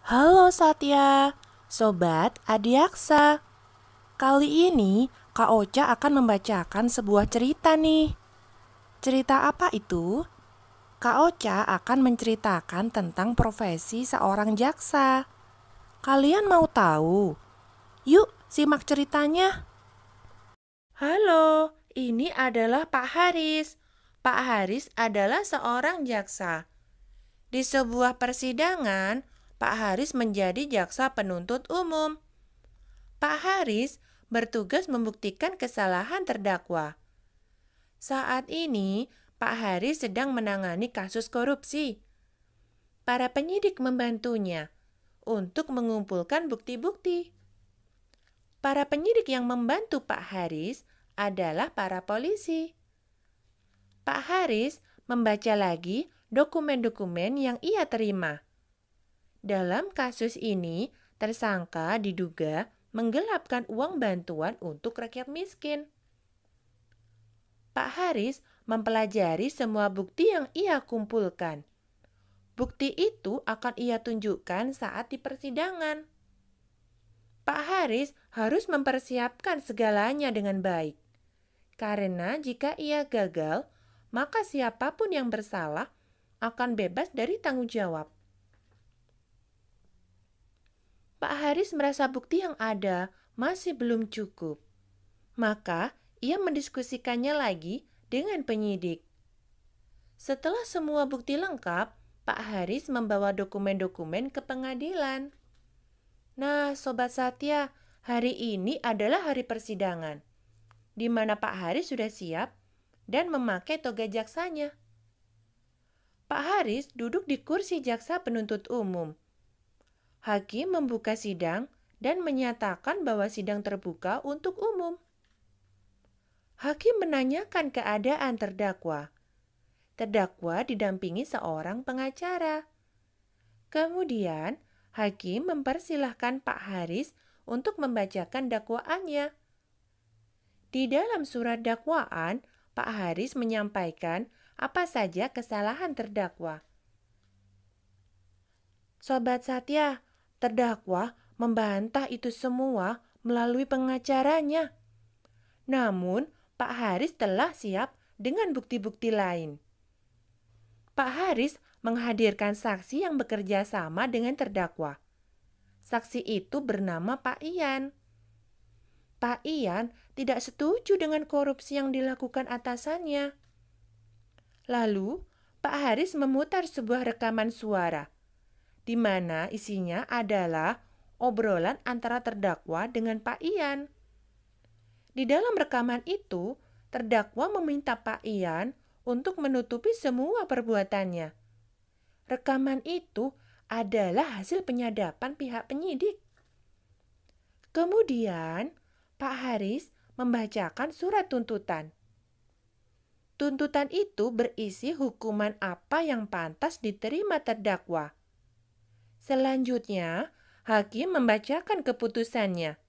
Halo Satya, Sobat Adiaksa. Kali ini Kak Ocha akan membacakan sebuah cerita nih. Cerita apa itu? Kak Ocha akan menceritakan tentang profesi seorang jaksa. Kalian mau tahu? Yuk simak ceritanya. Halo, ini adalah Pak Haris. Pak Haris adalah seorang jaksa. Di sebuah persidangan, Pak Haris menjadi jaksa penuntut umum. Pak Haris bertugas membuktikan kesalahan terdakwa. Saat ini, Pak Haris sedang menangani kasus korupsi. Para penyidik membantunya untuk mengumpulkan bukti-bukti. Para penyidik yang membantu Pak Haris adalah para polisi. Pak Haris membaca lagi dokumen-dokumen yang ia terima. Dalam kasus ini, tersangka diduga menggelapkan uang bantuan untuk rakyat miskin. Pak Haris mempelajari semua bukti yang ia kumpulkan. Bukti itu akan ia tunjukkan saat di persidangan. Pak Haris harus mempersiapkan segalanya dengan baik. Karena jika ia gagal, maka siapapun yang bersalah akan bebas dari tanggung jawab. Pak Haris merasa bukti yang ada masih belum cukup. Maka, ia mendiskusikannya lagi dengan penyidik. Setelah semua bukti lengkap, Pak Haris membawa dokumen-dokumen ke pengadilan. Nah, Sobat Satya, hari ini adalah hari persidangan, di mana Pak Haris sudah siap dan memakai toga jaksanya. Pak Haris duduk di kursi jaksa penuntut umum. Hakim membuka sidang dan menyatakan bahwa sidang terbuka untuk umum. Hakim menanyakan keadaan terdakwa. Terdakwa didampingi seorang pengacara. Kemudian, hakim mempersilahkan Pak Haris untuk membacakan dakwaannya. Di dalam surat dakwaan, Pak Haris menyampaikan apa saja kesalahan terdakwa. Sobat Satya, terdakwa membantah itu semua melalui pengacaranya. Namun, Pak Haris telah siap dengan bukti-bukti lain. Pak Haris menghadirkan saksi yang bekerja sama dengan terdakwa. Saksi itu bernama Pak Ian. Pak Ian tidak setuju dengan korupsi yang dilakukan atasannya. Lalu, Pak Haris memutar sebuah rekaman suara, di mana isinya adalah obrolan antara terdakwa dengan Pak Ian. Di dalam rekaman itu, terdakwa meminta Pak Ian untuk menutupi semua perbuatannya. Rekaman itu adalah hasil penyadapan pihak penyidik. Kemudian, Pak Haris membacakan surat tuntutan. Tuntutan itu berisi hukuman apa yang pantas diterima terdakwa. Selanjutnya, hakim membacakan keputusannya.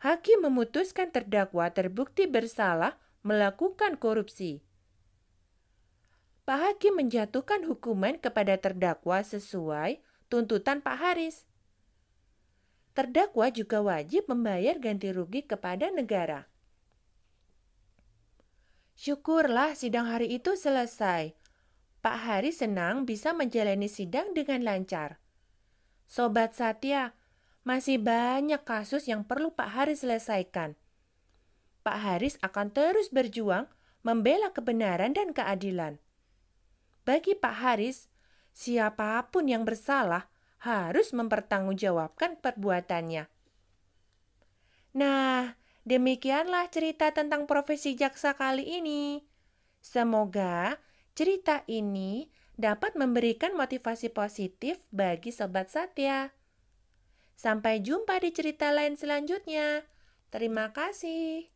Hakim memutuskan terdakwa terbukti bersalah melakukan korupsi. Pak Hakim menjatuhkan hukuman kepada terdakwa sesuai tuntutan Pak Haris. Terdakwa juga wajib membayar ganti rugi kepada negara. Syukurlah sidang hari itu selesai. Pak Haris senang bisa menjalani sidang dengan lancar. Sobat Satya, masih banyak kasus yang perlu Pak Haris selesaikan. Pak Haris akan terus berjuang membela kebenaran dan keadilan. Bagi Pak Haris, siapapun yang bersalah harus mempertanggungjawabkan perbuatannya. Nah, demikianlah cerita tentang profesi jaksa kali ini. Semoga cerita ini dapat memberikan motivasi positif bagi Sobat Satya. Sampai jumpa di cerita lain selanjutnya. Terima kasih.